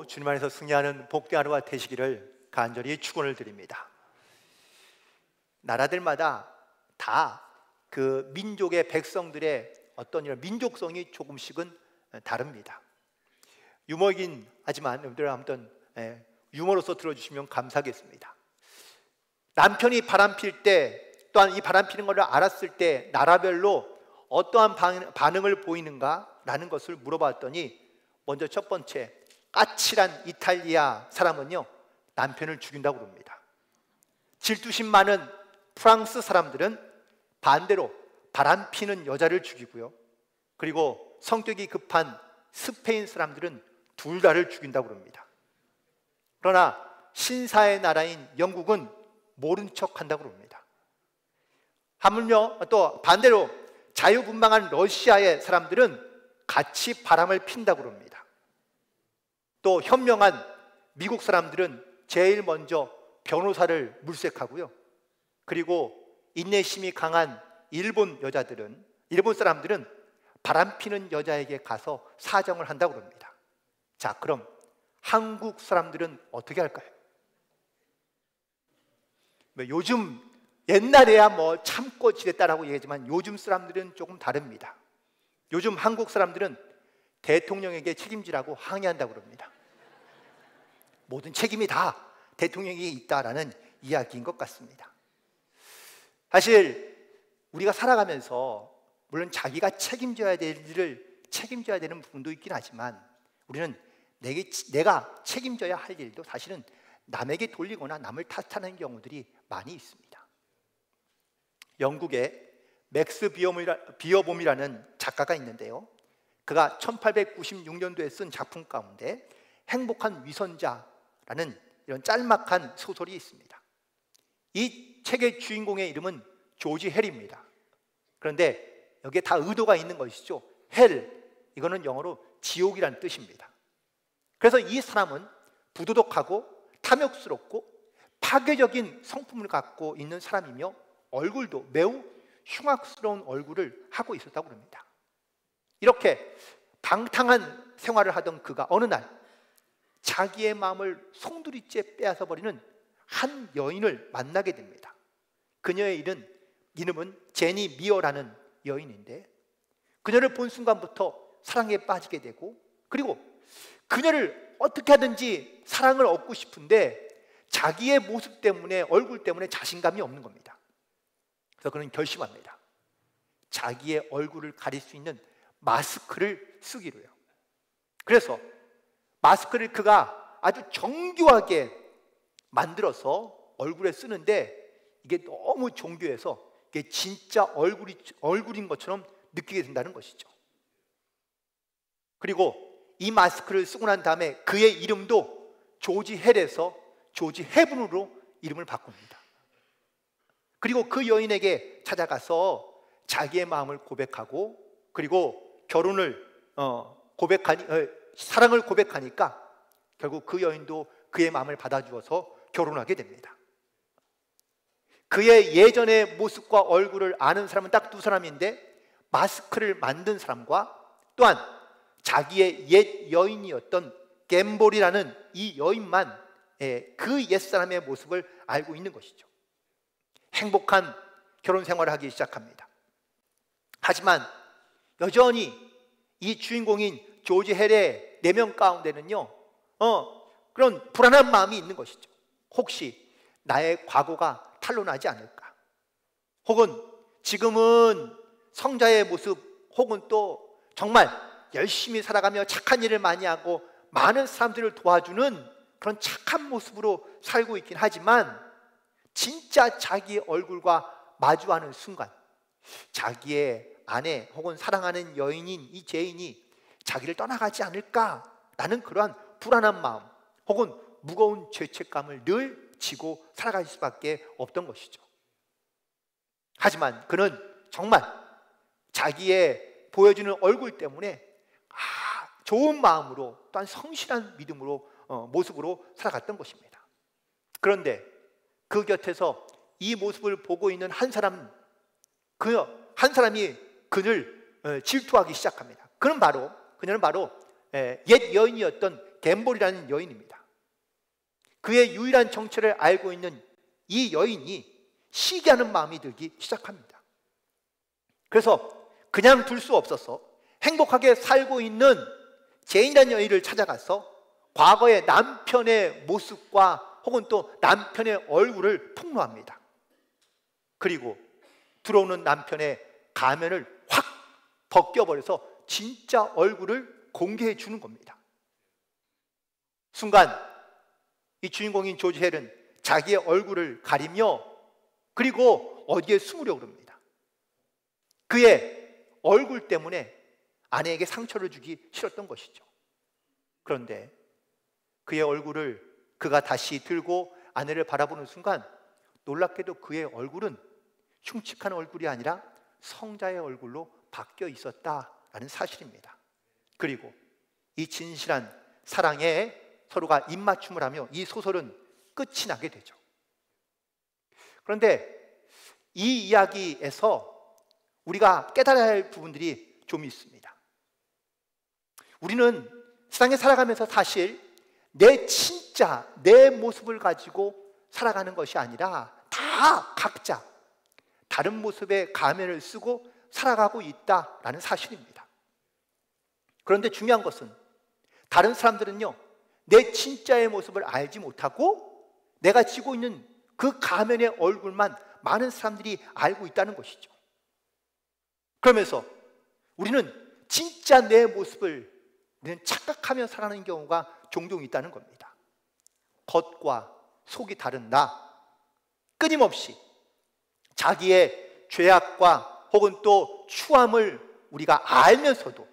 주님 안에서 승리하는 복된 하루가 되시기를 간절히 축원을 드립니다. 나라들마다 다 그 민족의 백성들의 어떤 이런 민족성이 조금씩은 다릅니다. 유머이긴 하지만 여러분들 아무튼 유머로서 들어주시면 감사하겠습니다. 남편이 바람필 때, 또한 이 바람피는 것을 알았을 때 나라별로 어떠한 반응을 보이는가라는 것을 물어봤더니, 먼저 첫 번째, 까칠한 이탈리아 사람은요 남편을 죽인다고 그럽니다. 질투심 많은 프랑스 사람들은 반대로 바람피는 여자를 죽이고요, 그리고 성격이 급한 스페인 사람들은 둘 다를 죽인다고 그럽니다. 그러나 신사의 나라인 영국은 모른 척 한다고 그럽니다. 하물며 또 반대로 자유분방한 러시아의 사람들은 같이 바람을 핀다고 그럽니다. 또 현명한 미국 사람들은 제일 먼저 변호사를 물색하고요, 그리고 인내심이 강한 일본 사람들은 바람피는 여자에게 가서 사정을 한다고 그럽니다. 자, 그럼 한국 사람들은 어떻게 할까요? 요즘 옛날에야 뭐 참고 지냈다라고 얘기하지만 요즘 사람들은 조금 다릅니다. 요즘 한국 사람들은 대통령에게 책임지라고 항의한다고 그럽니다. 모든 책임이 다 대통령에게 있다라는 이야기인 것 같습니다. 사실 우리가 살아가면서 물론 자기가 책임져야 될 일을 책임져야 되는 부분도 있긴 하지만, 우리는 내가 책임져야 할 일도 사실은 남에게 돌리거나 남을 탓하는 경우들이 많이 있습니다. 영국의 맥스 비어봄이라는 작가가 있는데요, 그가 1896년도에 쓴 작품 가운데 행복한 위선자라는 이런 짤막한 소설이 있습니다. 이 책의 주인공의 이름은 조지 헬입니다. 그런데 여기에 다 의도가 있는 것이죠. 헬, 이거는 영어로 지옥이라는 뜻입니다. 그래서 이 사람은 부도덕하고 탐욕스럽고 파괴적인 성품을 갖고 있는 사람이며 얼굴도 매우 흉악스러운 얼굴을 하고 있었다고 합니다. 이렇게 방탕한 생활을 하던 그가 어느 날 자기의 마음을 송두리째 빼앗아 버리는 한 여인을 만나게 됩니다. 그녀의 이름은 제니 미어라는 여인인데, 그녀를 본 순간부터 사랑에 빠지게 되고, 그리고 그녀를 어떻게 하든지 사랑을 얻고 싶은데 자기의 모습 때문에, 얼굴 때문에 자신감이 없는 겁니다. 그래서 그는 결심합니다. 자기의 얼굴을 가릴 수 있는 마스크를 쓰기로요. 그래서 마스크를 그가 아주 정교하게 만들어서 얼굴에 쓰는데, 이게 너무 정교해서 이게 진짜 얼굴인 것처럼 느끼게 된다는 것이죠. 그리고 이 마스크를 쓰고 난 다음에 그의 이름도 조지 헬에서 조지 헤븐으로 이름을 바꿉니다. 그리고 그 여인에게 찾아가서 자기의 마음을 고백하고, 그리고 사랑을 고백하니까 결국 그 여인도 그의 마음을 받아주어서 결혼하게 됩니다. 그의 예전의 모습과 얼굴을 아는 사람은 딱 두 사람인데, 마스크를 만든 사람과 또한 자기의 옛 여인이었던 갬볼이라는 이 여인만 그 옛사람의 모습을 알고 있는 것이죠. 행복한 결혼 생활을 하기 시작합니다. 하지만 여전히 이 주인공인 조지 헬의 내면 가운데는요 그런 불안한 마음이 있는 것이죠. 혹시 나의 과거가 탄로나지 않을까? 혹은 지금은 성자의 모습, 혹은 또 정말 열심히 살아가며 착한 일을 많이 하고 많은 사람들을 도와주는 그런 착한 모습으로 살고 있긴 하지만, 진짜 자기의 얼굴과 마주하는 순간 자기의 아내 혹은 사랑하는 여인인 이 제인이 자기를 떠나가지 않을까라는 그러한 불안한 마음 혹은 무거운 죄책감을 늘 지고 살아갈 수밖에 없던 것이죠. 하지만 그는 정말 자기의 보여주는 얼굴 때문에 좋은 마음으로 또한 성실한 믿음으로 모습으로 살아갔던 것입니다. 그런데 그 곁에서 이 모습을 보고 있는 한 사람이 그를 질투하기 시작합니다. 그녀는 바로 옛 여인이었던 갬볼이라는 여인입니다. 그의 유일한 정체를 알고 있는 이 여인이 시기하는 마음이 들기 시작합니다. 그래서 그냥 둘 수 없어서 행복하게 살고 있는 제인이라는 여인을 찾아가서 과거의 남편의 모습과 혹은 또 남편의 얼굴을 폭로합니다. 그리고 들어오는 남편의 가면을 확 벗겨버려서 진짜 얼굴을 공개해 주는 겁니다. 순간 이 주인공인 조지 헬은 자기의 얼굴을 가리며 그리고 어디에 숨으려고 합니다. 그의 얼굴 때문에 아내에게 상처를 주기 싫었던 것이죠. 그런데 그의 얼굴을 그가 다시 들고 아내를 바라보는 순간 놀랍게도 그의 얼굴은 흉측한 얼굴이 아니라 성자의 얼굴로 바뀌어 있었다라는 사실입니다. 그리고 이 진실한 사랑에 서로가 입맞춤을 하며 이 소설은 끝이 나게 되죠. 그런데 이 이야기에서 우리가 깨달아야 할 부분들이 좀 있습니다. 우리는 세상에 살아가면서 사실 내 진짜 내 모습을 가지고 살아가는 것이 아니라 다 각자 다른 모습의 가면을 쓰고 살아가고 있다라는 사실입니다. 그런데 중요한 것은 다른 사람들은요, 내 진짜의 모습을 알지 못하고 내가 지고 있는 그 가면의 얼굴만 많은 사람들이 알고 있다는 것이죠. 그러면서 우리는 진짜 내 모습을 우리는 착각하며 살아가는 경우가 종종 있다는 겁니다. 겉과 속이 다른 나, 끊임없이 자기의 죄악과 혹은 또 추함을 우리가 알면서도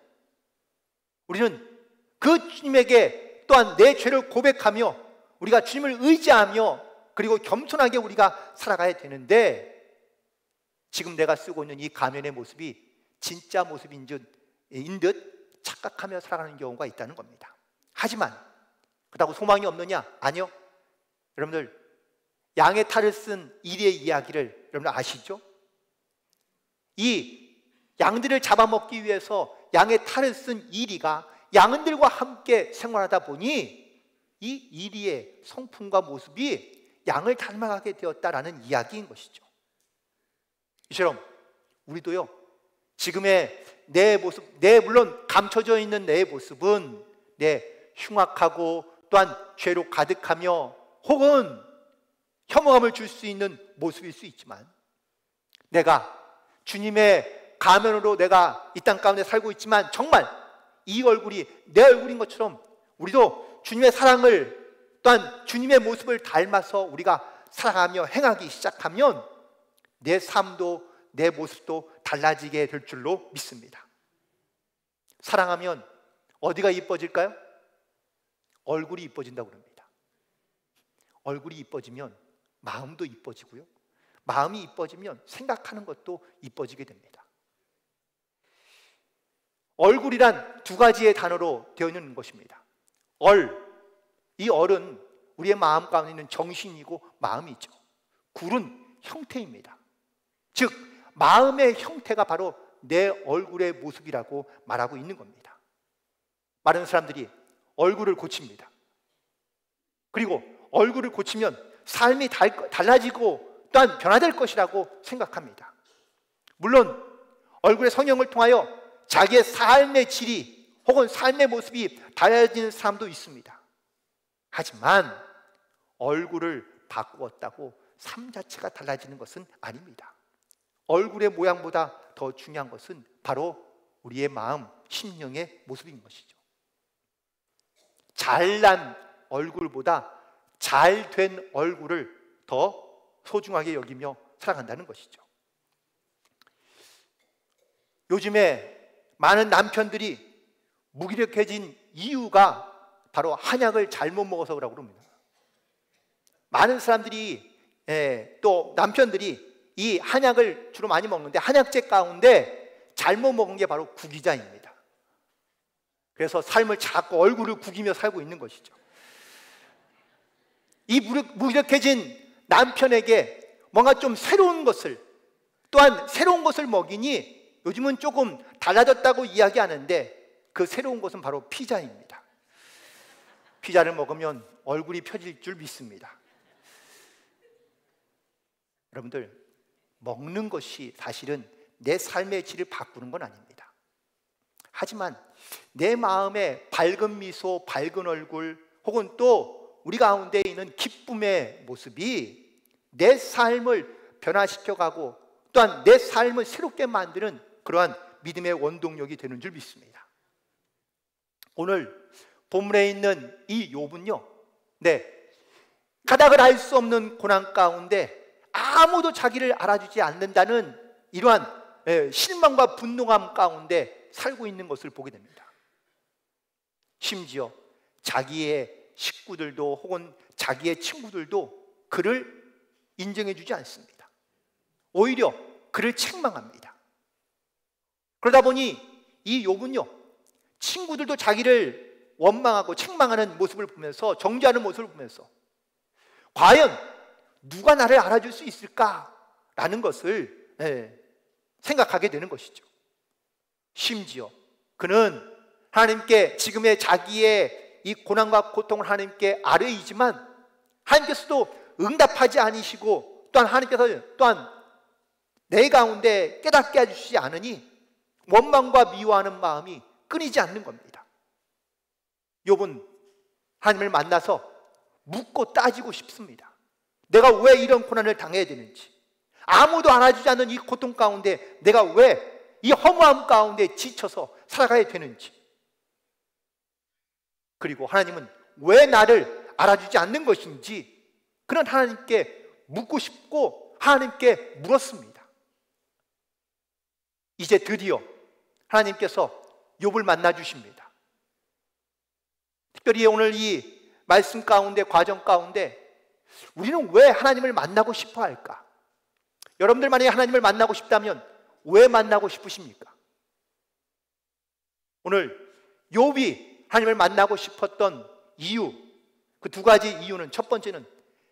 우리는 그 주님에게 또한 내 죄를 고백하며 우리가 주님을 의지하며 그리고 겸손하게 우리가 살아가야 되는데 지금 내가 쓰고 있는 이 가면의 모습이 진짜 모습인 듯 착각하며 살아가는 경우가 있다는 겁니다. 하지만 그렇다고 소망이 없느냐? 아니요. 여러분들 양의 탈을 쓴 이리의 이야기를 여러분 아시죠? 이 양들을 잡아먹기 위해서 양의 탈을 쓴 이리가 양들과 함께 생활하다 보니 이 이리의 성품과 모습이 양을 닮아가게 되었다라는 이야기인 것이죠. 이처럼 우리도요, 지금의 내 모습, 물론 감춰져 있는 내 모습은 흉악하고 또한 죄로 가득하며 혹은 혐오감을 줄 수 있는 모습일 수 있지만 내가 주님의 가면으로 내가 이 땅 가운데 살고 있지만 정말 이 얼굴이 내 얼굴인 것처럼 우리도 주님의 사랑을 또한 주님의 모습을 닮아서 우리가 살아가며 행하기 시작하면 내 삶도 내 모습도 달라지게 될 줄로 믿습니다. 사랑하면 어디가 이뻐질까요? 얼굴이 이뻐진다고 그럽니다. 얼굴이 이뻐지면 마음도 이뻐지고요, 마음이 이뻐지면 생각하는 것도 이뻐지게 됩니다. 얼굴이란 두 가지의 단어로 되어 있는 것입니다. 이 얼은 우리의 마음 가운데 있는 정신이고 마음이죠. 굴은 형태입니다. 즉 마음의 형태가 바로 내 얼굴의 모습이라고 말하고 있는 겁니다. 많은 사람들이 얼굴을 고칩니다. 그리고 얼굴을 고치면 삶이 달라지고 또한 변화될 것이라고 생각합니다. 물론 얼굴의 성형을 통하여 자기의 삶의 질이 혹은 삶의 모습이 달라지는 사람도 있습니다. 하지만 얼굴을 바꾸었다고 삶 자체가 달라지는 것은 아닙니다. 얼굴의 모양보다 더 중요한 것은 바로 우리의 마음, 심령의 모습인 것이죠. 잘난 얼굴보다 잘된 얼굴을 더 소중하게 여기며 살아간다는 것이죠. 요즘에 많은 남편들이 무기력해진 이유가 바로 한약을 잘못 먹어서 그러고 합니다. 많은 사람들이 또 남편들이 이 한약을 주로 많이 먹는데 한약재 가운데 잘못 먹은 게 바로 구기자입니다. 그래서 삶을 자꾸 얼굴을 구기며 살고 있는 것이죠. 이 무기력해진 남편에게 뭔가 좀 새로운 것을 또한 새로운 것을 먹이니 요즘은 조금 달라졌다고 이야기하는데 그 새로운 것은 바로 피자입니다. 피자를 먹으면 얼굴이 펴질 줄 믿습니다. 여러분들, 먹는 것이 사실은 내 삶의 질을 바꾸는 건 아닙니다. 하지만 내 마음에 밝은 미소, 밝은 얼굴, 혹은 또 우리 가운데 있는 기쁨의 모습이 내 삶을 변화시켜가고 또한 내 삶을 새롭게 만드는 그러한 믿음의 원동력이 되는 줄 믿습니다. 오늘 본문에 있는 이 욥은요, 가닥을 알 수 없는 고난 가운데 아무도 자기를 알아주지 않는다는 이러한 실망과 분노감 가운데 살고 있는 것을 보게 됩니다. 심지어 자기의 식구들도 혹은 자기의 친구들도 그를 인정해 주지 않습니다. 오히려 그를 책망합니다. 그러다 보니 이 욥은요, 친구들도 자기를 원망하고 책망하는 모습을 보면서, 정죄하는 모습을 보면서 과연 누가 나를 알아줄 수 있을까라는 것을 생각하게 되는 것이죠. 심지어 그는 하나님께 지금의 자기의 이 고난과 고통을 하나님께 아뢰이지만 하나님께서도 응답하지 않으시고 또한 하나님께서 또한 내 가운데 깨닫게 해주시지 않으니 원망과 미워하는 마음이 끊이지 않는 겁니다. 욥은 하나님을 만나서 묻고 따지고 싶습니다. 내가 왜 이런 고난을 당해야 되는지, 아무도 알아주지 않는 이 고통 가운데 내가 왜 이 허무함 가운데 지쳐서 살아가야 되는지, 그리고 하나님은 왜 나를 알아주지 않는 것인지 그는 하나님께 묻고 싶고 하나님께 물었습니다. 이제 드디어 하나님께서 욥을 만나 주십니다. 특별히 오늘 이 말씀 가운데, 과정 가운데 우리는 왜 하나님을 만나고 싶어 할까? 여러분들 만약에 하나님을 만나고 싶다면 왜 만나고 싶으십니까? 오늘 욥이 하나님을 만나고 싶었던 이유, 그 두 가지 이유는, 첫 번째는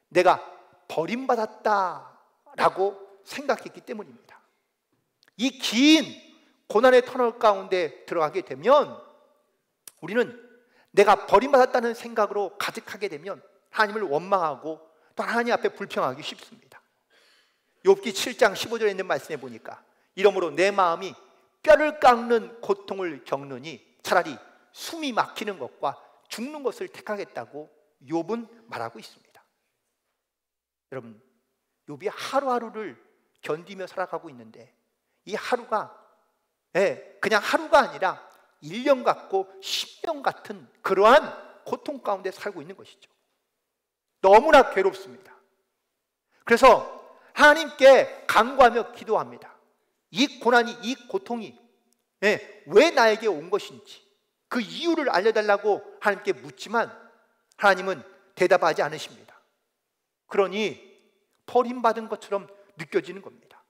내가 버림받았다라고 생각했기 때문입니다. 이 긴 고난의 터널 가운데 들어가게 되면 우리는 내가 버림받았다는 생각으로 가득하게 되면 하나님을 원망하고 또 하나님 앞에 불평하기 쉽습니다. 욥기 7장 15절에 있는 말씀에 보니까 이러므로 내 마음이 뼈를 깎는 고통을 겪느니 차라리 숨이 막히는 것과 죽는 것을 택하겠다고 욥은 말하고 있습니다. 여러분, 욥이 하루하루를 견디며 살아가고 있는데 이 하루가 그냥 하루가 아니라 1년 같고 10년 같은 그러한 고통 가운데 살고 있는 것이죠. 너무나 괴롭습니다. 그래서 하나님께 간구하며 기도합니다. 이 고난이, 이 고통이 왜 나에게 온 것인지 그 이유를 알려달라고 하나님께 묻지만 하나님은 대답하지 않으십니다. 그러니 버림받은 것처럼 느껴지는 겁니다.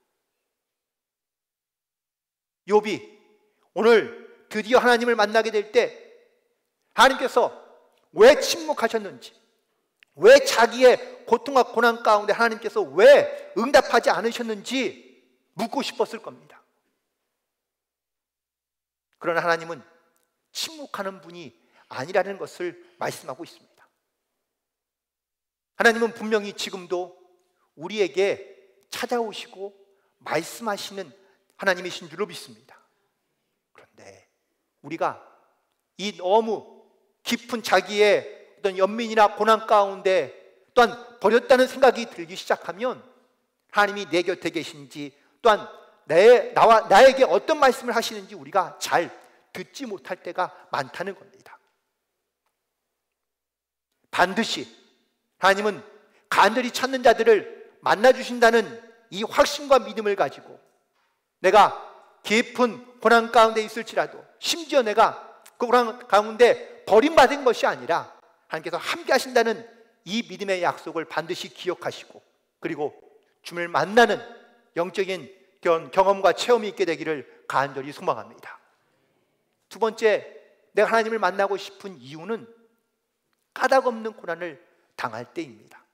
욥이 오늘 드디어 하나님을 만나게 될 때 하나님께서 왜 침묵하셨는지, 왜 자기의 고통과 고난 가운데 하나님께서 왜 응답하지 않으셨는지 묻고 싶었을 겁니다. 그러나 하나님은 침묵하는 분이 아니라는 것을 말씀하고 있습니다. 하나님은 분명히 지금도 우리에게 찾아오시고 말씀하시는 하나님이신 줄로 믿습니다. 그런데 우리가 이 너무 깊은 자기의 어떤 연민이나 고난 가운데 또한 버렸다는 생각이 들기 시작하면 하나님이 내 곁에 계신지 또한 나에게 어떤 말씀을 하시는지 우리가 잘 듣지 못할 때가 많다는 겁니다. 반드시 하나님은 간절히 찾는 자들을 만나주신다는 이 확신과 믿음을 가지고 내가 깊은 고난 가운데 있을지라도, 심지어 내가 그 고난 가운데 버림받은 것이 아니라 하나님께서 함께 하신다는 이 믿음의 약속을 반드시 기억하시고, 그리고 주님을 만나는 영적인 경험과 체험이 있게 되기를 간절히 소망합니다. 두 번째, 내가 하나님을 만나고 싶은 이유는 까닭없는 고난을 당할 때입니다.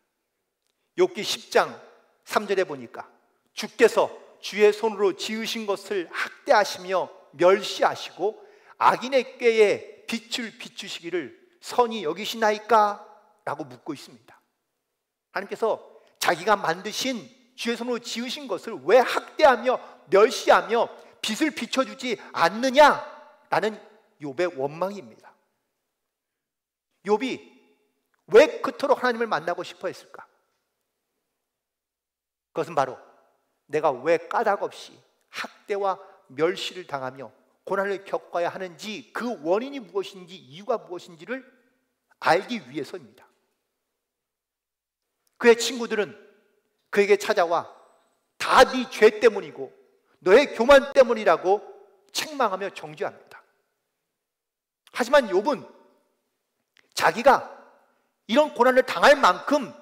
욥기 10장 3절에 보니까 주께서 주의 손으로 지으신 것을 학대하시며 멸시하시고 악인의 꾀에 빛을 비추시기를 선히 여기시나이까? 라고 묻고 있습니다. 하나님께서 자기가 만드신 주의 손으로 지으신 것을 왜 학대하며 멸시하며 빛을 비춰주지 않느냐라는 욥의 원망입니다. 욥이 왜 그토록 하나님을 만나고 싶어 했을까? 그것은 바로 내가 왜 까닭없이 학대와 멸시를 당하며 고난을 겪어야 하는지, 그 원인이 무엇인지, 이유가 무엇인지를 알기 위해서입니다. 그의 친구들은 그에게 찾아와 다 네 죄 때문이고 너의 교만 때문이라고 책망하며 정죄합니다. 하지만 욥은 자기가 이런 고난을 당할 만큼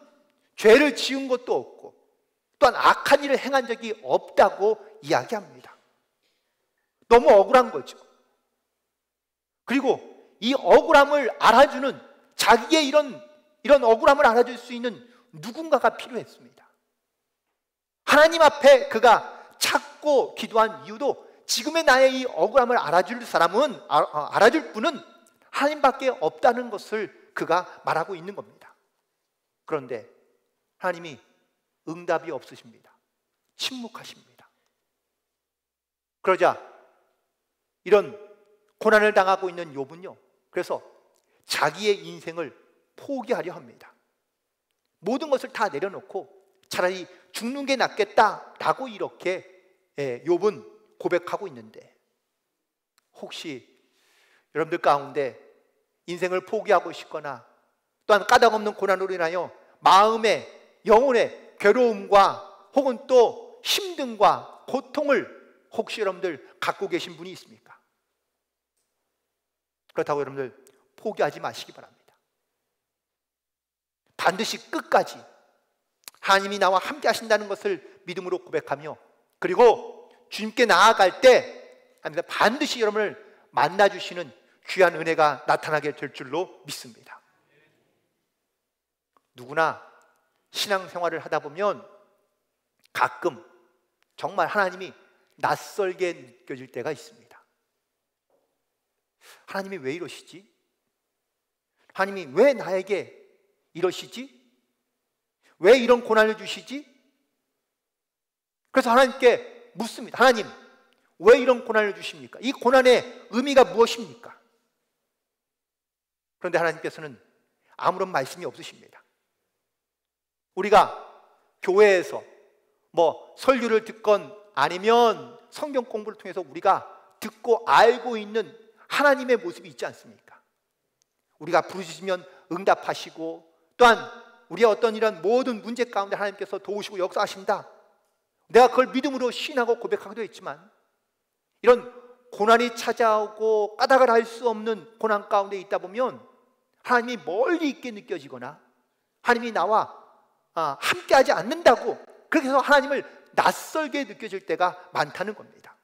죄를 지은 것도 없고 또한 악한 일을 행한 적이 없다고 이야기합니다. 너무 억울한 거죠. 그리고 이 억울함을 알아주는, 자기의 이런 억울함을 알아줄 수 있는 누군가가 필요했습니다. 하나님 앞에 그가 찾고 기도한 이유도 지금의 나의 이 억울함을 알아줄 사람은, 알아줄 분은 하나님밖에 없다는 것을 그가 말하고 있는 겁니다. 그런데 하나님이 응답이 없으십니다. 침묵하십니다. 그러자 이런 고난을 당하고 있는 욥은요, 그래서 자기의 인생을 포기하려 합니다. 모든 것을 다 내려놓고 차라리 죽는 게 낫겠다라고 이렇게 욥은 고백하고 있는데, 혹시 여러분들 가운데 인생을 포기하고 싶거나 또한 까닭없는 고난으로 인하여 마음의, 영혼의 괴로움과 혹은 또 힘듦과 고통을 혹시 여러분들 갖고 계신 분이 있습니까? 그렇다고 여러분들 포기하지 마시기 바랍니다. 반드시 끝까지 하나님이 나와 함께 하신다는 것을 믿음으로 고백하며, 그리고 주님께 나아갈 때 반드시 여러분을 만나주시는 귀한 은혜가 나타나게 될 줄로 믿습니다. 누구나 신앙생활을 하다 보면 가끔 정말 하나님이 낯설게 느껴질 때가 있습니다. 하나님이 왜 이러시지? 하나님이 왜 나에게 이러시지? 왜 이런 고난을 주시지? 그래서 하나님께 묻습니다. 하나님, 왜 이런 고난을 주십니까? 이 고난의 의미가 무엇입니까? 그런데 하나님께서는 아무런 말씀이 없으십니다. 우리가 교회에서 설교를 듣건 아니면 성경 공부를 통해서 우리가 듣고 알고 있는 하나님의 모습이 있지 않습니까? 우리가 부르시면 응답하시고, 또한 우리의 어떤 이런 모든 문제 가운데 하나님께서 도우시고 역사하신다, 내가 그걸 믿음으로 신하고 고백하기도 했지만, 이런 고난이 찾아오고 까닭을 알 수 없는 고난 가운데 있다 보면 하나님이 멀리 있게 느껴지거나 하나님이 나와 함께하지 않는다고, 그렇게 해서 하나님을 낯설게 느껴질 때가 많다는 겁니다.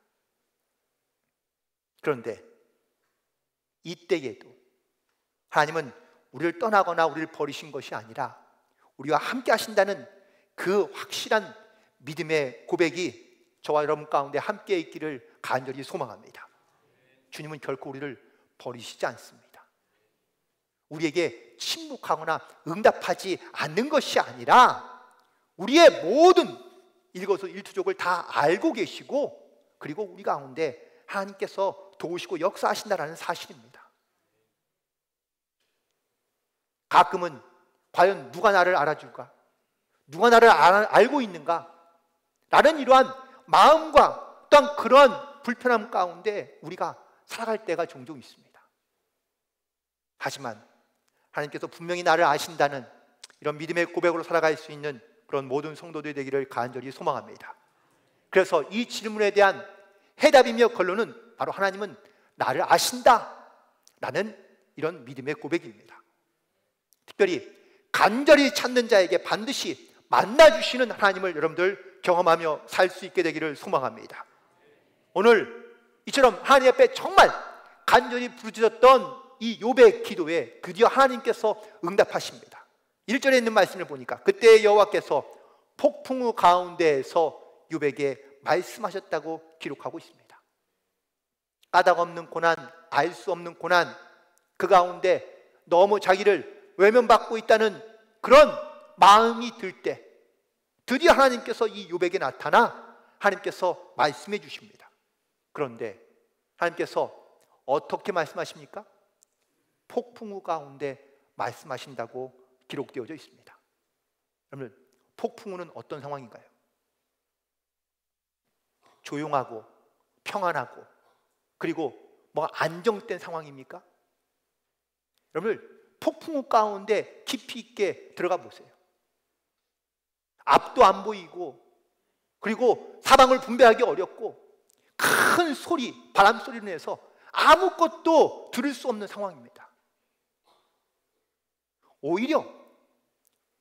그런데 이때에도 하나님은 우리를 떠나거나 우리를 버리신 것이 아니라 우리와 함께 하신다는 그 확실한 믿음의 고백이 저와 여러분 가운데 함께 있기를 간절히 소망합니다. 주님은 결코 우리를 버리시지 않습니다. 우리에게 침묵하거나 응답하지 않는 것이 아니라 우리의 모든 일거수일투족을 다 알고 계시고, 그리고 우리 가운데 하나님께서 도우시고 역사하신다는 사실입니다. 가끔은 과연 누가 나를 알아줄까? 누가 나를 알고 있는가? 라는 이러한 마음과 또한 그러한 불편함 가운데 우리가 살아갈 때가 종종 있습니다. 하지만 하나님께서 분명히 나를 아신다는 이런 믿음의 고백으로 살아갈 수 있는 그런 모든 성도들이 되기를 간절히 소망합니다. 그래서 이 질문에 대한 해답이며 결론은 바로 하나님은 나를 아신다 라는 이런 믿음의 고백입니다. 특별히 간절히 찾는 자에게 반드시 만나주시는 하나님을 여러분들 경험하며 살 수 있게 되기를 소망합니다. 오늘 이처럼 하나님 앞에 정말 간절히 부르짖었던 이 욥의 기도에 드디어 하나님께서 응답하십니다. 1절에 있는 말씀을 보니까 그때 여호와께서 폭풍우 가운데에서 욥에게 말씀하셨다고 기록하고 있습니다. 까닭 없는 고난, 알 수 없는 고난, 그 가운데 너무 자기를 외면받고 있다는 그런 마음이 들 때 드디어 하나님께서 이 욥에게 나타나 하나님께서 말씀해 주십니다. 그런데 하나님께서 어떻게 말씀하십니까? 폭풍우 가운데 말씀하신다고 기록되어져 있습니다. 여러분, 폭풍우는 어떤 상황인가요? 조용하고 평안하고 그리고 안정된 상황입니까? 여러분, 폭풍우 가운데 깊이 있게 들어가 보세요. 앞도 안 보이고 그리고 사방을 분별하기 어렵고 큰 소리, 바람 소리를 내서 아무것도 들을 수 없는 상황입니다. 오히려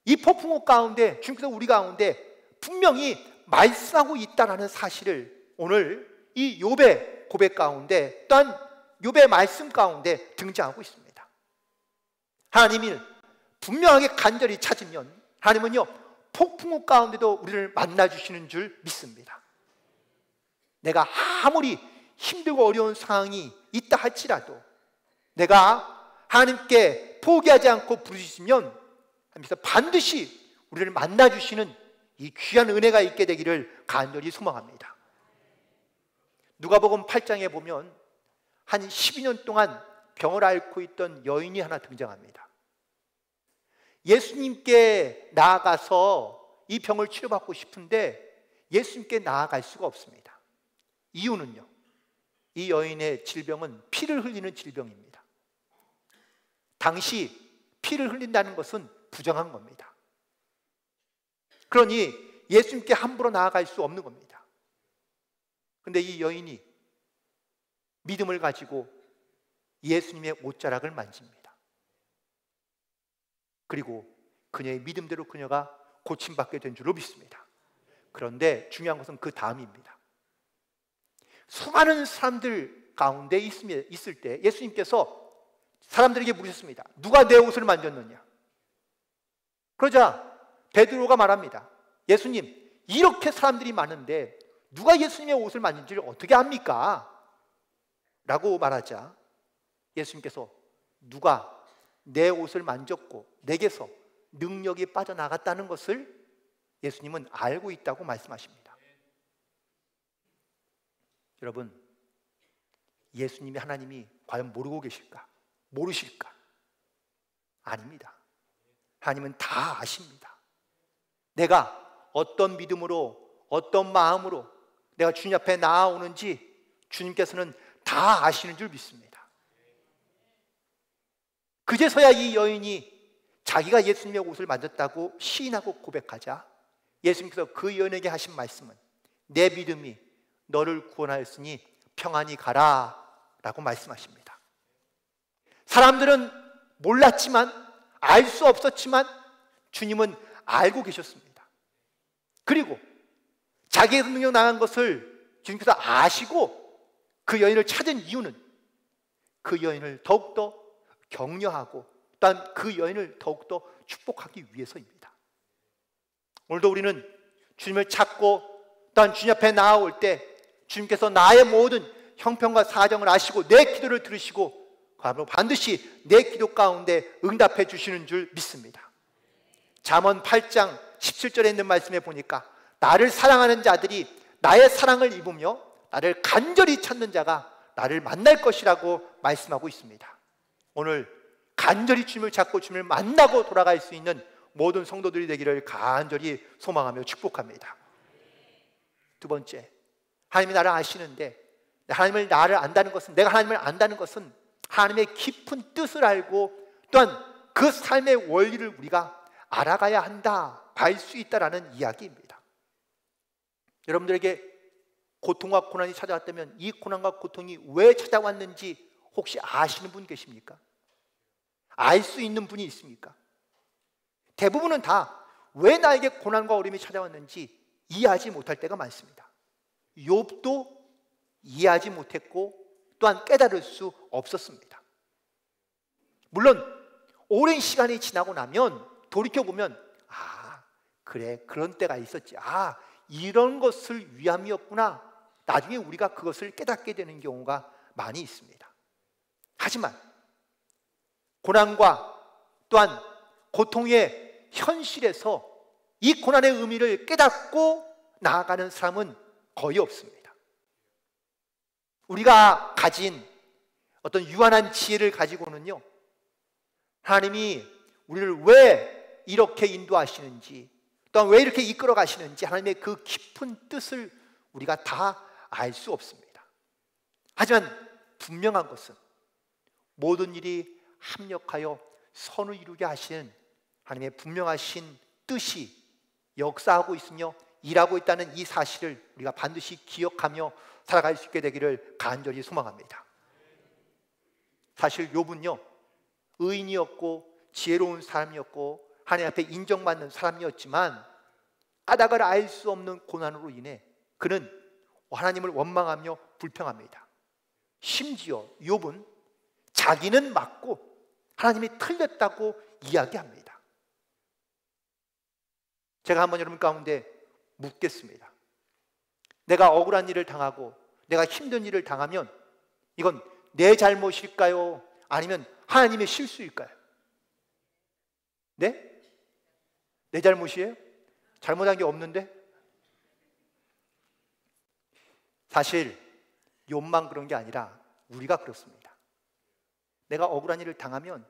이 폭풍우 가운데 주님께서 우리 가운데 분명히 말씀하고 있다는 사실을 오늘 이 욥의 고백 가운데 또한 욥의 말씀 가운데 등장하고 있습니다. 하나님을 분명하게 간절히 찾으면 하나님은요 폭풍우 가운데도 우리를 만나주시는 줄 믿습니다. 내가 아무리 힘들고 어려운 상황이 있다 할지라도 내가 하나님께 포기하지 않고 부르시면 하나님께서 반드시 우리를 만나주시는 이 귀한 은혜가 있게 되기를 간절히 소망합니다. 누가복음 8장에 보면 한 12년 동안 병을 앓고 있던 여인이 하나 등장합니다. 예수님께 나아가서 이 병을 치료받고 싶은데 예수님께 나아갈 수가 없습니다. 이유는요, 이 여인의 질병은 피를 흘리는 질병입니다. 당시 피를 흘린다는 것은 부정한 겁니다. 그러니 예수님께 함부로 나아갈 수 없는 겁니다. 그런데 이 여인이 믿음을 가지고 예수님의 옷자락을 만집니다. 그리고 그녀의 믿음대로 그녀가 고침받게 된 줄로 믿습니다. 그런데 중요한 것은 그 다음입니다. 수많은 사람들 가운데 있을 때 예수님께서 사람들에게 물으셨습니다. 누가 내 옷을 만졌느냐? 그러자 베드로가 말합니다. 예수님, 이렇게 사람들이 많은데 누가 예수님의 옷을 만진지를 어떻게 압니까? 라고 말하자 예수님께서 누가 내 옷을 만졌고 내게서 능력이 빠져나갔다는 것을 예수님은 알고 있다고 말씀하십니다. 여러분, 예수님이 하나님이 과연 모르고 계실까? 모르실까? 아닙니다. 하나님은 다 아십니다. 내가 어떤 믿음으로 어떤 마음으로 내가 주님 앞에 나아오는지 주님께서는 다 아시는 줄 믿습니다. 그제서야 이 여인이 자기가 예수님의 옷을 만졌다고 시인하고 고백하자 예수님께서 그 여인에게 하신 말씀은 내 믿음이 너를 구원하였으니 평안히 가라 라고 말씀하십니다. 사람들은 몰랐지만 알 수 없었지만 주님은 알고 계셨습니다. 그리고 자기의 능력 나간 것을 주님께서 아시고 그 여인을 찾은 이유는 그 여인을 더욱더 격려하고 또한 그 여인을 더욱더 축복하기 위해서입니다. 오늘도 우리는 주님을 찾고 또한 주님 앞에 나아올 때 주님께서 나의 모든 형편과 사정을 아시고 내 기도를 들으시고 반드시 내 기도 가운데 응답해 주시는 줄 믿습니다. 잠언 8장 17절에 있는 말씀에 보니까 나를 사랑하는 자들이 나의 사랑을 입으며 나를 간절히 찾는 자가 나를 만날 것이라고 말씀하고 있습니다. 오늘 간절히 주님을 찾고 주님을 만나고 돌아갈 수 있는 모든 성도들이 되기를 간절히 소망하며 축복합니다. 두 번째, 하나님이 나를 아시는데 하나님을 나를 안다는 것은 내가 하나님을 안다는 것은 하나님의 깊은 뜻을 알고 또한 그 삶의 원리를 우리가 알아가야 한다, 알 수 있다라는 이야기입니다. 여러분들에게 고통과 고난이 찾아왔다면 이 고난과 고통이 왜 찾아왔는지 혹시 아시는 분 계십니까? 알 수 있는 분이 있습니까? 대부분은 다 왜 나에게 고난과 어려움이 찾아왔는지 이해하지 못할 때가 많습니다. 욥도 이해하지 못했고 또한 깨달을 수 없었습니다. 물론 오랜 시간이 지나고 나면 돌이켜보면 그래, 그런 때가 있었지, 이런 것을 위함이었구나, 나중에 우리가 그것을 깨닫게 되는 경우가 많이 있습니다. 하지만 고난과 또한 고통의 현실에서 이 고난의 의미를 깨닫고 나아가는 사람은 거의 없습니다. 우리가 가진 어떤 유한한 지혜를 가지고는요, 하나님이 우리를 왜 이렇게 인도하시는지, 또한 왜 이렇게 이끌어 가시는지 하나님의 그 깊은 뜻을 우리가 다 알 수 없습니다. 하지만 분명한 것은 모든 일이 합력하여 선을 이루게 하시는 하나님의 분명하신 뜻이 역사하고 있으며 일하고 있다는 이 사실을 우리가 반드시 기억하며 살아갈 수 있게 되기를 간절히 소망합니다. 사실 욥은요, 의인이었고 지혜로운 사람이었고 하나님 앞에 인정받는 사람이었지만 까닭을 알 수 없는 고난으로 인해 그는 하나님을 원망하며 불평합니다. 심지어 욥은 자기는 맞고 하나님이 틀렸다고 이야기합니다. 제가 한번 여러분 가운데 묻겠습니다. 내가 억울한 일을 당하고 내가 힘든 일을 당하면 이건 내 잘못일까요? 아니면 하나님의 실수일까요? 네? 내 잘못이에요? 잘못한 게 없는데? 사실 욥만 그런 게 아니라 우리가 그렇습니다. 내가 억울한 일을 당하면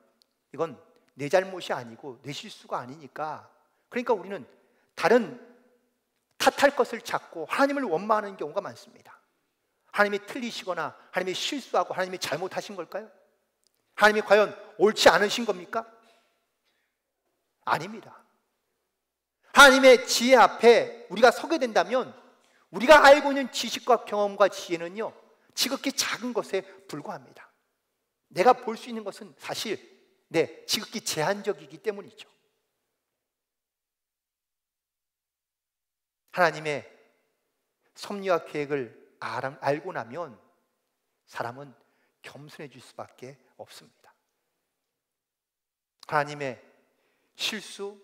이건 내 잘못이 아니고 내 실수가 아니니까, 그러니까 우리는 다른 탓할 것을 찾고 하나님을 원망하는 경우가 많습니다. 하나님이 틀리시거나 하나님이 실수하고 하나님이 잘못하신 걸까요? 하나님이 과연 옳지 않으신 겁니까? 아닙니다. 하나님의 지혜 앞에 우리가 서게 된다면 우리가 알고 있는 지식과 경험과 지혜는요, 지극히 작은 것에 불과합니다. 내가 볼 수 있는 것은 사실 지극히 제한적이기 때문이죠. 하나님의 섭리와 계획을 알고 나면 사람은 겸손해질 수밖에 없습니다. 하나님의 실수,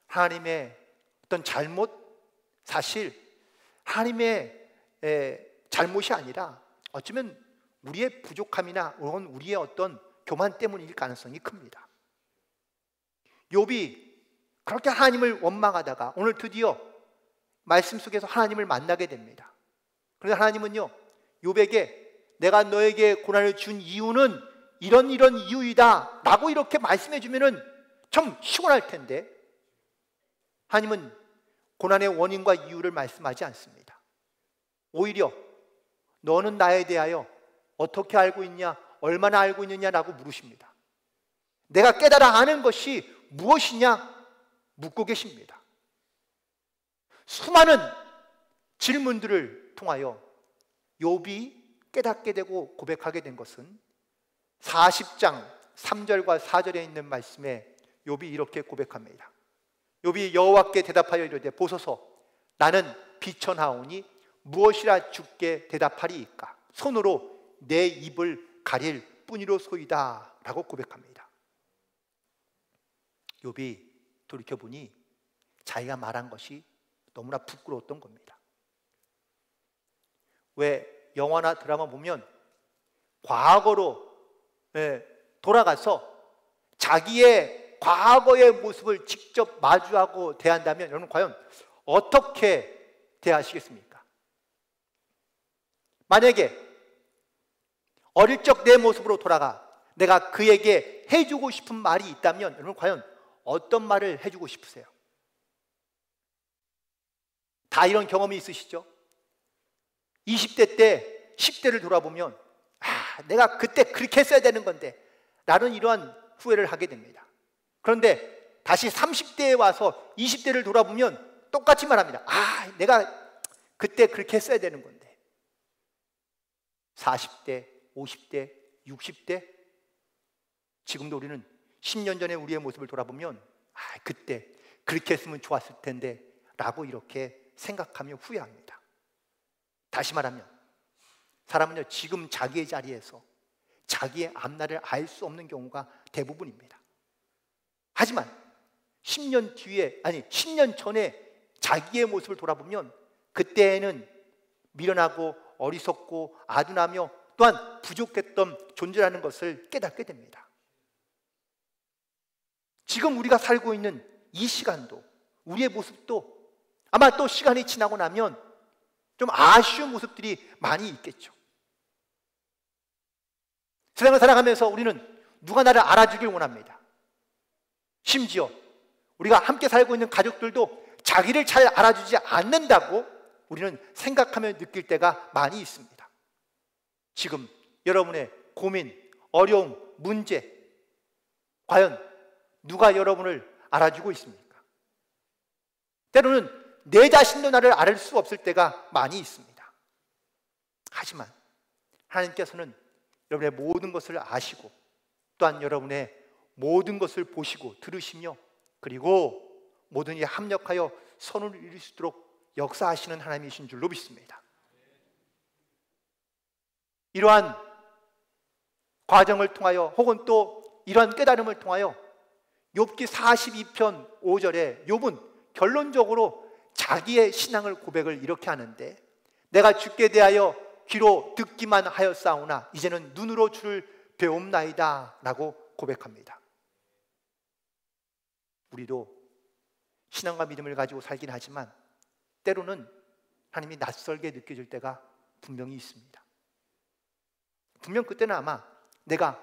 하나님의 어떤 잘못, 사실 하나님의 잘못이 아니라 어쩌면 우리의 부족함이나 혹은 우리의 어떤 교만 때문일 가능성이 큽니다. 욥이 그렇게 하나님을 원망하다가 오늘 드디어 말씀 속에서 하나님을 만나게 됩니다. 그런데 하나님은요, 욥에게 내가 너에게 고난을 준 이유는 이런 이유이다 라고 이렇게 말씀해 주면은 좀 시원할 텐데, 하나님은 고난의 원인과 이유를 말씀하지 않습니다. 오히려 너는 나에 대하여 어떻게 알고 있냐, 얼마나 알고 있느냐라고 물으십니다. 내가 깨달아 아는 것이 무엇이냐 묻고 계십니다. 수많은 질문들을 통하여 욥이 깨닫게 되고 고백하게 된 것은 40장 3절과 4절에 있는 말씀에 욥이 이렇게 고백합니다. 욥이 여호와께 대답하여 이르되 보소서 나는 비천하오니 무엇이라 주께 대답하리이까? 손으로 내 입을 가릴 뿐이로소이다 라고 고백합니다. 욥이 돌이켜보니 자기가 말한 것이 너무나 부끄러웠던 겁니다. 왜 영화나 드라마 보면 과거로 돌아가서 자기의 과거의 모습을 직접 마주하고 대한다면 여러분 과연 어떻게 대하시겠습니까? 만약에 어릴 적 내 모습으로 돌아가 내가 그에게 해주고 싶은 말이 있다면 여러분 과연 어떤 말을 해주고 싶으세요? 다 이런 경험이 있으시죠? 20대 때 10대를 돌아보면 내가 그때 그렇게 했어야 되는 건데 라는 이러한 후회를 하게 됩니다. 그런데 다시 30대에 와서 20대를 돌아보면 똑같이 말합니다. 내가 그때 그렇게 했어야 되는 건데. 40대, 50대, 60대, 지금도 우리는 10년 전에 우리의 모습을 돌아보면 그때 그렇게 했으면 좋았을 텐데 라고 이렇게 생각하며 후회합니다. 다시 말하면 사람은요, 지금 자기의 자리에서 자기의 앞날을 알 수 없는 경우가 대부분입니다. 하지만 10년 전에 자기의 모습을 돌아보면 그때에는 미련하고 어리석고 아둔하며 또한 부족했던 존재라는 것을 깨닫게 됩니다. 지금 우리가 살고 있는 이 시간도, 우리의 모습도 아마 또 시간이 지나고 나면 좀 아쉬운 모습들이 많이 있겠죠. 세상을 살아가면서 우리는 누가 나를 알아주길 원합니다. 심지어 우리가 함께 살고 있는 가족들도 자기를 잘 알아주지 않는다고 우리는 생각하며 느낄 때가 많이 있습니다. 지금 여러분의 고민, 어려움, 문제, 과연 누가 여러분을 알아주고 있습니까? 때로는 내 자신도 나를 알을 수 없을 때가 많이 있습니다. 하지만 하나님께서는 여러분의 모든 것을 아시고 또한 여러분의 모든 것을 보시고 들으시며 그리고 모든 일에 합력하여 선을 이룰 수 있도록 역사하시는 하나님이신 줄로 믿습니다. 이러한 과정을 통하여 혹은 또 이러한 깨달음을 통하여 욥기 42편 5절에 욥은 결론적으로 자기의 신앙을 고백을 이렇게 하는데, 내가 주께 대하여 귀로 듣기만 하였사오나 이제는 눈으로 주를 배움나이다 라고 고백합니다. 우리도 신앙과 믿음을 가지고 살긴 하지만 때로는 하나님이 낯설게 느껴질 때가 분명히 있습니다. 분명 그때는 아마 내가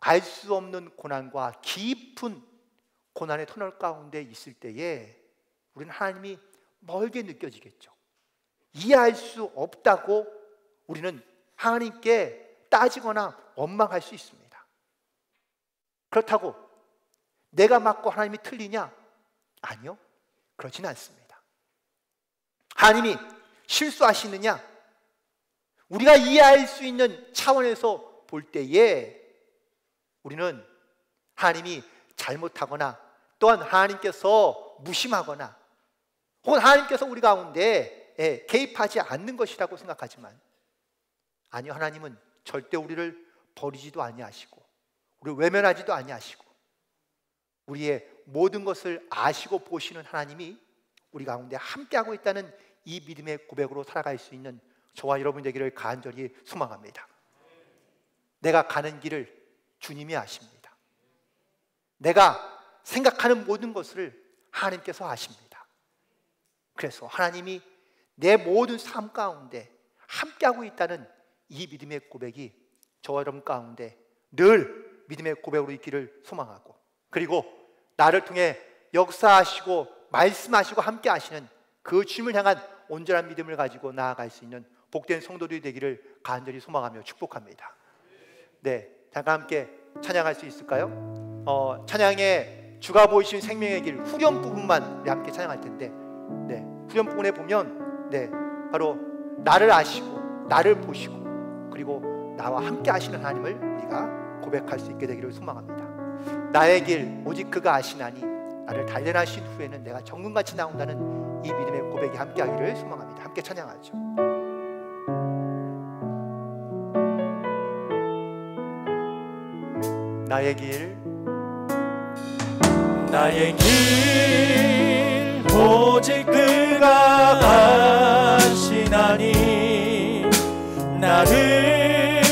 알 수 없는 고난과 깊은 고난의 터널 가운데 있을 때에 우리는 하나님이 멀게 느껴지겠죠. 이해할 수 없다고 우리는 하나님께 따지거나 원망할 수 있습니다. 그렇다고 내가 맞고 하나님이 틀리냐? 아니요, 그렇지는 않습니다. 하나님이 실수하시느냐? 우리가 이해할 수 있는 차원에서 볼 때에 우리는 하나님이 잘못하거나 또한 하나님께서 무심하거나 혹은 하나님께서 우리 가운데 개입하지 않는 것이라고 생각하지만 아니요, 하나님은 절대 우리를 버리지도 아니하시고 우리를 외면하지도 아니하시고 우리의 모든 것을 아시고 보시는 하나님이 우리 가운데 함께하고 있다는 이 믿음의 고백으로 살아갈 수 있는 저와 여러분 되기를 간절히 소망합니다. 내가 가는 길을 주님이 아십니다. 내가 생각하는 모든 것을 하나님께서 아십니다. 그래서 하나님이 내 모든 삶 가운데 함께하고 있다는 이 믿음의 고백이 저와 여러분 가운데 늘 믿음의 고백으로 있기를 소망하고, 그리고 나를 통해 역사하시고 말씀하시고 함께 하시는 그 주님을 향한 온전한 믿음을 가지고 나아갈 수 있는 복된 성도들이 되기를 간절히 소망하며 축복합니다. 네, 잠깐 함께 찬양할 수 있을까요? 찬양의 주가 보이신 생명의 길 후렴 부분만 우리 함께 찬양할 텐데, 네, 후렴 부분에 보면 바로 나를 아시고 나를 보시고 그리고 나와 함께 하시는 하나님을 우리가 고백할 수 있게 되기를 소망합니다. 나의 길 오직 그가 아시나니 나를 단련하신 후에는 내가 정금같이 나온다는 이 믿음의 고백이 함께하기를 소망합니다. 함께 찬양하죠. 나의 길 오직 그가 아시나니 나를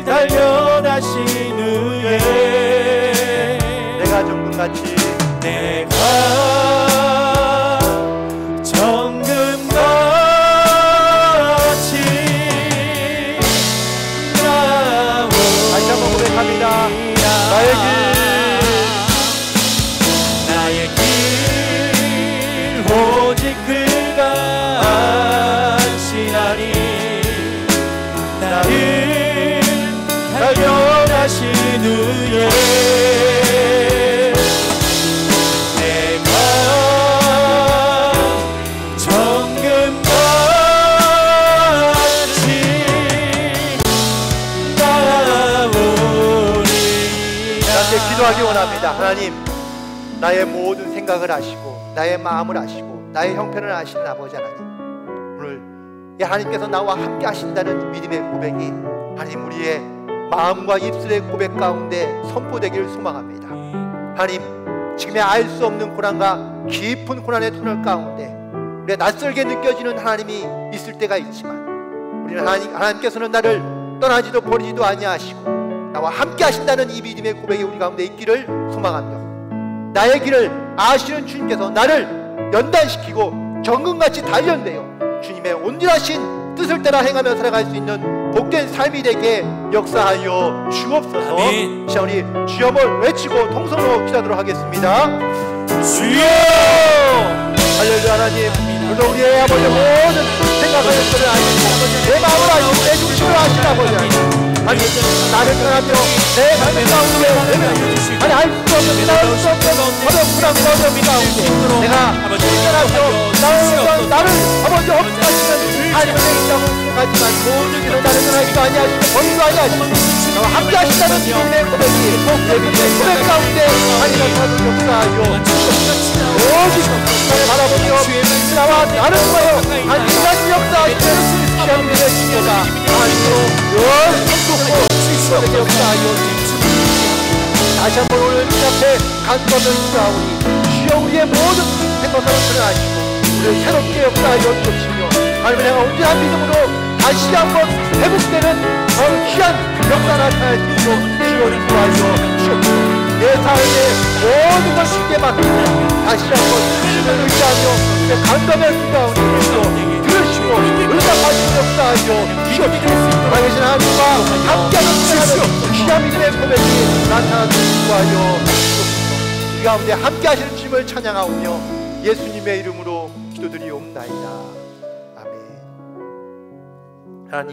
단련하신 후에 내가 정금같이 다시 한번 고백합니다. 나의 길 오직 그가 아시나니 나를 단련하신 후에 내가 정금같이 나오리라. 함께 기도하기 원합니다. 하나님, 나의 모든 생각을 아시고 나의 마음을 아시고 나의 형편을 아시는 아버지 하나님, 오늘 하나님께서 나와 함께 하신다는 믿음의 고백이 하나님 우리의 마음과 입술의 고백 가운데 선포되기를 소망합니다. 하나님, 지금의 알 수 없는 고난과 깊은 고난의 터널 가운데 우리가 낯설게 느껴지는 하나님이 있을 때가 있지만 우리는 하나님께서는 나를 떠나지도 버리지도 아니하시고 나와 함께 하신다는 이 믿음의 고백이 우리 가운데 있기를 소망하며 나의 길을 아시는 주님께서 나를 연단시키고 정금같이 단련되어 주님의 온전하신 뜻을 따라 행하며 살아갈 수 있는 복된 삶이 되게 역사하여 주옵소서. 자, 우리 주여를 외치고 통성으로 기도하도록 하겠습니다. 주여! 할렐루야. 하나님, 오늘 우리의 아버지 모든 생각하는 것을 아시고 내 마음을 아시고 내 중심을 아시는 아버지 하나님, 나를 떠나며 내 삶의 가운데 아니 알 수 없는 나올 수 없는 어렵구나 어려움 가운데 내가 떠나며 나를 아버지 없다시는 하나님의 인정을 생각하지만 모든 나를 떠나지도 아니하시고 버리도 아니하시고 나와 함께 하신다는 주님의 고백이 내 고백 가운데 하나님의 사랑을 역사하여 오직 나를 바라보며 나와 나를 보여 하나님 역사하시는 시험들의 주여가 하나님으로 영원히 주님에게 역사하여 다시 한번 오늘 주 앞에 간구하며 기도하오니 주여 우리의 모든 행복함을 드러나시고 우리를 새롭게 역사하여 주시며 하나님을 향한 온전한 믿음으로 다시 한번 회복되는 귀한 역사 나타날 수 있도록 주여 구하여 주옵소서. 내 삶의 모든 걸 주께 맡기고 다시 한번 주님을 의지하며 간구하며 기도하오니 주여 들으시고 응답하시는 역사하여 주옵소서. 살아계신 하나님과 함께하는 귀한 믿음의 고백이 나타나도록 구하여 주옵소서. 우리 가운데 함께하시는 주님을 찬양하오며 예수님의 이름으로 기도드리옵나이다.